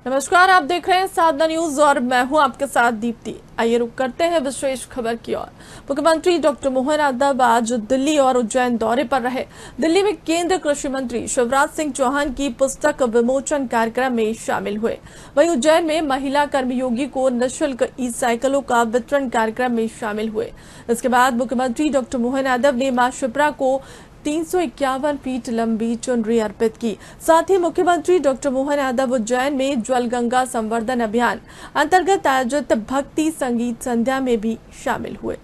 नमस्कार, आप देख रहे हैं साधना न्यूज और मैं हूं आपके साथ दीप्ति। आइए रुक करते हैं विशेष खबर की ओर। मुख्यमंत्री डॉक्टर मोहन यादव आज दिल्ली और उज्जैन दौरे पर रहे। दिल्ली में केंद्रीय कृषि मंत्री शिवराज सिंह चौहान की पुस्तक विमोचन कार्यक्रम में शामिल हुए। वहीं उज्जैन में महिला कर्मयोगी को निःशुल्क ई साइकिलों का वितरण कार्यक्रम में शामिल हुए। इसके बाद मुख्यमंत्री डॉक्टर मोहन यादव ने मां शिप्रा को 351 फीट लंबी चुनरी अर्पित की। साथ ही मुख्यमंत्री डॉक्टर मोहन यादव उज्जैन में जल गंगा संवर्धन अभियान अंतर्गत आयोजित भक्ति संगीत संध्या में भी शामिल हुए।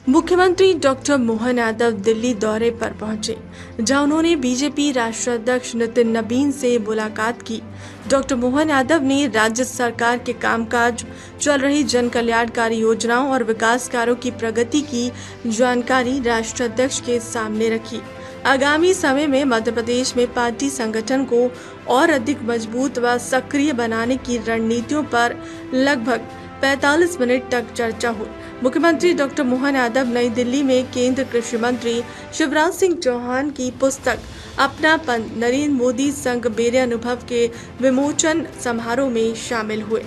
मुख्यमंत्री डॉक्टर मोहन यादव दिल्ली दौरे पर पहुंचे, जहां उन्होंने बीजेपी राष्ट्रीय अध्यक्ष नितिन नबीन से मुलाकात की। डॉक्टर मोहन यादव ने राज्य सरकार के कामकाज, चल रही जन कल्याणकारी योजनाओं और विकास कार्यों की प्रगति की जानकारी राष्ट्रीय अध्यक्ष के सामने रखी। आगामी समय में मध्य प्रदेश में पार्टी संगठन को और अधिक मजबूत व सक्रिय बनाने की रणनीतियों पर लगभग 45 मिनट तक चर्चा हुई। मुख्यमंत्री डॉक्टर मोहन यादव नई दिल्ली में केंद्रीय कृषि मंत्री शिवराज सिंह चौहान की पुस्तक अपनापन नरेंद्र मोदी संग मेरे अनुभव के विमोचन समारोह में शामिल हुए।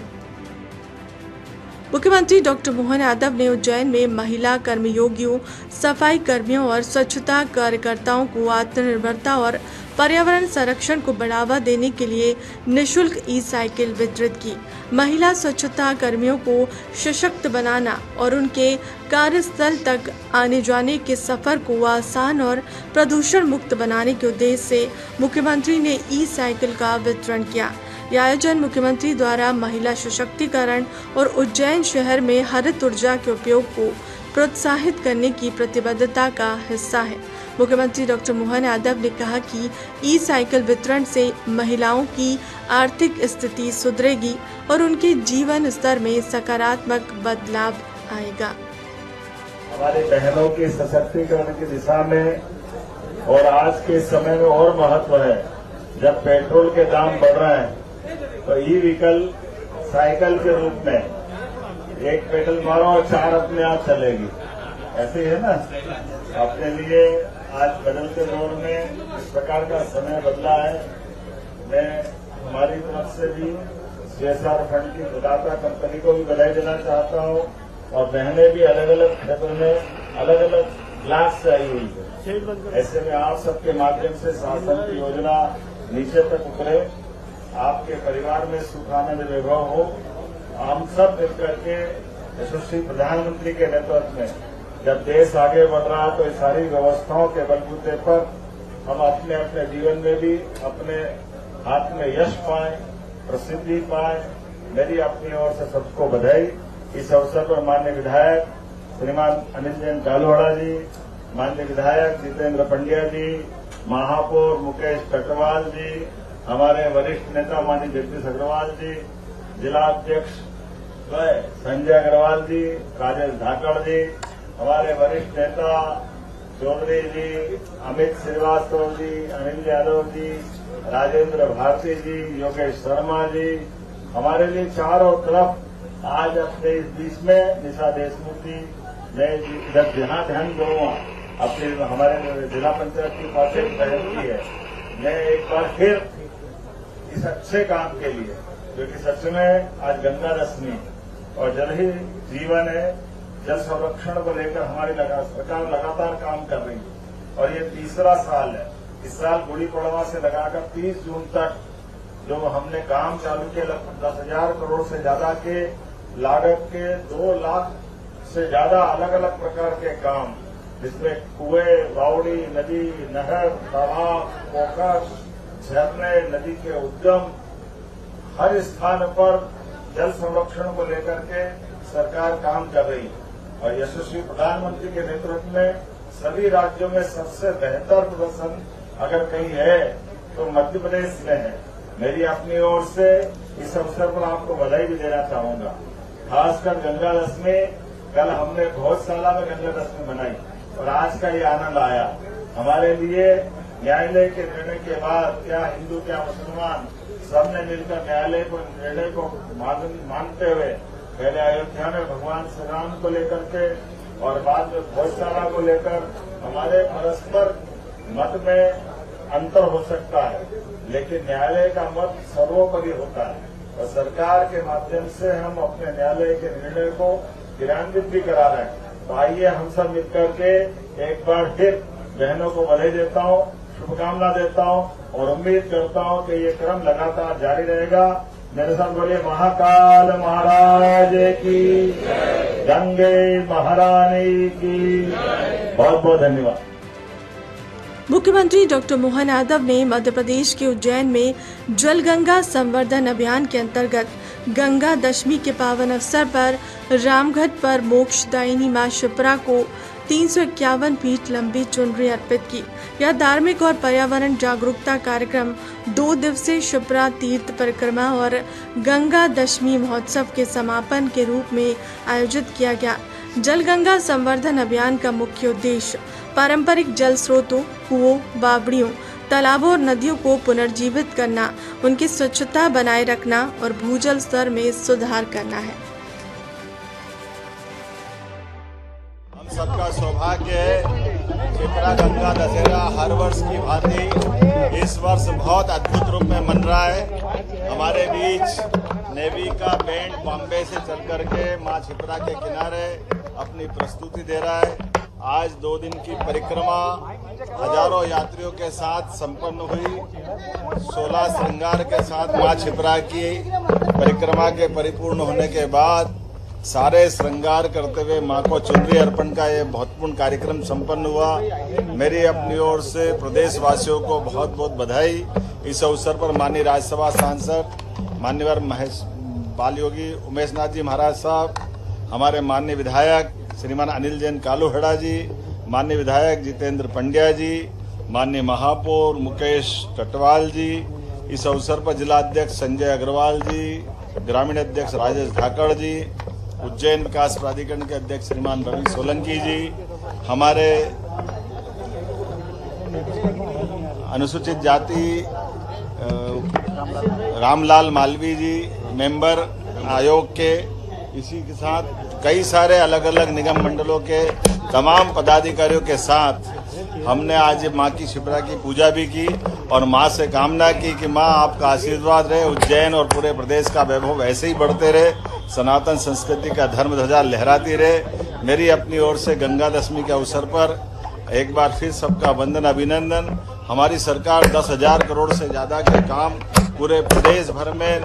मुख्यमंत्री डॉक्टर मोहन यादव ने उज्जैन में महिला कर्मयोगियों, सफाई कर्मियों और स्वच्छता कार्यकर्ताओं को आत्मनिर्भरता और पर्यावरण संरक्षण को बढ़ावा देने के लिए निःशुल्क ई साइकिल वितरित की। महिला स्वच्छता कर्मियों को सशक्त बनाना और उनके कार्यस्थल तक आने जाने के सफर को आसान और प्रदूषण मुक्त बनाने के उद्देश्य से मुख्यमंत्री ने ई साइकिल का वितरण किया। यह आयोजन मुख्यमंत्री द्वारा महिला सशक्तिकरण और उज्जैन शहर में हरित ऊर्जा के उपयोग को प्रोत्साहित करने की प्रतिबद्धता का हिस्सा है। मुख्यमंत्री डॉक्टर मोहन यादव ने कहा कि ई साइकिल वितरण से महिलाओं की आर्थिक स्थिति सुधरेगी और उनके जीवन स्तर में सकारात्मक बदलाव आएगा। हमारी बहनों के सशक्तिकरण की दिशा में और आज के समय में और महत्व है। जब पेट्रोल के दाम बढ़ रहे हैं तो ई व्हीकल साइकिल के रूप में एक पेडल मारो और 4 अपने आप चलेगी। ऐसे ही है ना। अपने लिए आज बदलते दौर में इस प्रकार का समय बदला है। मैं हमारी तरफ से भी CSR फंड की प्रदाता कंपनी को भी बधाई देना चाहता हूं और बहनें भी अलग अलग क्षेत्र में अलग अलग क्लास से आई हुई है। ऐसे में आप सबके माध्यम से शासन की योजना नीचे तक उतरे, आपके परिवार में सुख आनंद वैभव हो। हम सब मिलकर के यशस्वी प्रधानमंत्री के नेतृत्व में जब देश आगे बढ़ रहा है तो इस सारी व्यवस्थाओं के बलबूते पर हम अपने अपने जीवन में भी अपने हाथ में यश पाए, प्रसिद्धि पाए। मेरी अपनी ओर से सबको बधाई। इस अवसर पर माननीय विधायक श्रीमान अनिल जैन जालुवाड़ा जी, माननीय विधायक जितेंद्र पंड्या जी, महापौर मुकेश कटवाल जी, हमारे वरिष्ठ नेता माननीय जगदीश अग्रवाल जी, जिला अध्यक्ष संजय अग्रवाल जी, राजेश धाकड़ जी, हमारे वरिष्ठ नेता चौधरी जी, अमित श्रीवास्तव जी, अनिल यादव जी, राजेंद्र भारती जी, योगेश शर्मा जी, हमारे लिए चारों तरफ आज अपने इस बीच में निशा देशमुख जी, मैं जब जहां ध्यान दूंगा अपने हमारे जिला पंचायत की पास एक पहल की है। मैं एक बार फिर इस अच्छे काम के लिए, जो कि सच में आज गंगा दशमी और जल ही जीवन है, जल संरक्षण को लेकर हमारी सरकार लगातार काम कर रही है और ये तीसरा साल है। इस साल गुड़ी पड़वा से लगाकर 30 जून तक जो हमने काम चालू किया, लगभग 10,000 करोड़ से ज्यादा के लागत के 2 लाख से ज्यादा अलग अलग प्रकार के काम, जिसमें कुएं, बावड़ी, नदी, नहर, तालाब, पोखर, झरने, नदी के उद्गम, हर स्थान पर जल संरक्षण को लेकर के सरकार काम कर रही है और यशस्वी प्रधानमंत्री के नेतृत्व में सभी राज्यों में सबसे बेहतर प्रदर्शन अगर कहीं है तो मध्य प्रदेश में है। मेरी अपनी ओर से इस अवसर पर आपको बधाई भी देना चाहूंगा। खासकर गंगा दशमी, कल हमने बहुत साला में गंगा दशमी मनाई और आज का ये आनंद आया। हमारे लिए न्यायालय के निर्णय के बाद क्या हिंदू क्या मुसलमान सबने मिलकर न्यायालय को निर्णय को मानते हुए पहले अयोध्या में भगवान श्री राम को लेकर के और बाद में भोजशाला को लेकर हमारे परस्पर मत में अंतर हो सकता है, लेकिन न्यायालय का मत सर्वोपरि होता है और सरकार के माध्यम से हम अपने न्यायालय के निर्णय को क्रियान्वित भी करा रहे हैं। तो आइए हम सब मिलकर के एक बार फिर बहनों को बधाई देता हूँ, शुभकामना देता हूँ और उम्मीद करता हूँ कि ये क्रम लगातार जारी रहेगा। मेरे साथ बोलिए महाकाल महाराज की, गंगे महारानी की। बहुत बहुत धन्यवाद। मुख्यमंत्री डॉक्टर मोहन यादव ने मध्य प्रदेश के उज्जैन में जल गंगा संवर्धन अभियान के अंतर्गत गंगा दशमी के पावन अवसर पर रामघट पर मोक्षदायिनी मां शिप्रा को 351 फीट लंबी चुनरी अर्पित की। यह धार्मिक और पर्यावरण जागरूकता कार्यक्रम 2 दिवसीय शिप्रा तीर्थ परिक्रमा और गंगा दशमी महोत्सव के समापन के रूप में आयोजित किया गया। जल गंगा संवर्धन अभियान का मुख्य उद्देश्य पारंपरिक जल स्रोतों, कुओं, बावड़ियों, तालाबों और नदियों को पुनर्जीवित करना, उनकी स्वच्छता बनाए रखना और भूजल स्तर में सुधार करना है। हम सबका सौभाग्य है, शिप्रा गंगा दशहरा हर वर्ष की भांति इस वर्ष बहुत अद्भुत रूप में मन रहा है। हमारे बीच नेवी का बैंड बॉम्बे से चल करके मां शिप्रा के किनारे अपनी प्रस्तुति दे रहा है। आज 2 दिन की परिक्रमा हजारों यात्रियों के साथ संपन्न हुई। 16 श्रृंगार के साथ मां शिप्रा की परिक्रमा के परिपूर्ण होने के बाद सारे श्रृंगार करते हुए मां को चुनरी अर्पण का ये महत्वपूर्ण कार्यक्रम संपन्न हुआ। मेरी अपनी ओर से प्रदेशवासियों को बहुत बहुत बधाई। इस अवसर पर माननीय राज्यसभा सांसद मान्यवर बाल योगी उमेश नाथ जी महाराज साहब, हमारे माननीय विधायक श्रीमान अनिल जैन कालूहेड़ा जी, माननीय विधायक जितेंद्र पंड्या जी, माननीय महापौर मुकेश कटवाल जी, इस अवसर पर जिला अध्यक्ष संजय अग्रवाल जी, ग्रामीण अध्यक्ष राजेश धाकड़ जी, उज्जैन विकास प्राधिकरण के अध्यक्ष श्रीमान रवि सोलंकी जी, हमारे अनुसूचित जाति रामलाल मालवी जी, मेंबर आयोग के, इसी के साथ कई सारे अलग अलग निगम मंडलों के तमाम पदाधिकारियों के साथ हमने आज मां की शिप्रा की पूजा भी की और मां से कामना की कि मां आपका आशीर्वाद रहे, उज्जैन और पूरे प्रदेश का वैभव ऐसे ही बढ़ते रहे, सनातन संस्कृति का धर्म ध्वजा लहराती रहे। मेरी अपनी ओर से गंगा दशमी के अवसर पर एक बार फिर सबका वंदन अभिनंदन। हमारी सरकार 10,000 करोड़ से ज्यादा के काम पूरे प्रदेश भर में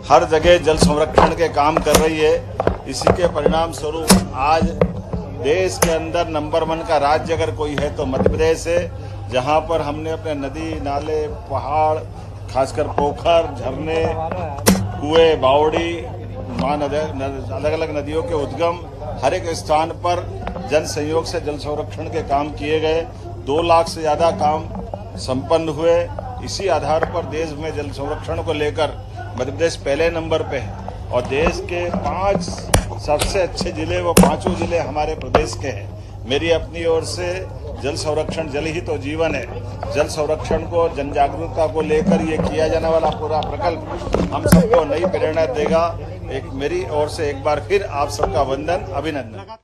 हर जगह जल संरक्षण के काम कर रही है। इसी के परिणाम स्वरूप आज देश के अंदर नंबर 1 का राज्य अगर कोई है तो मध्य प्रदेश है, जहां पर हमने अपने नदी नाले, पहाड़, खासकर पोखर, झरने, कुएं, बावड़ी, अलग अलग नदियों के उद्गम हर एक स्थान पर जन सहयोग से जल संरक्षण के काम किए गए। 2 लाख से ज्यादा काम संपन्न हुए। इसी आधार पर देश में जल संरक्षण को लेकर मध्य प्रदेश पहले नंबर पे है और देश के 5 सबसे अच्छे जिले वो 5 जिले हमारे प्रदेश के हैं। मेरी अपनी ओर से जल संरक्षण, जल ही तो जीवन है, जल संरक्षण को, जन जागरूकता को लेकर ये किया जाने वाला पूरा प्रकल्प हम सबको नई प्रेरणा देगा। मेरी ओर से एक बार फिर आप सबका वंदन अभिनंदन।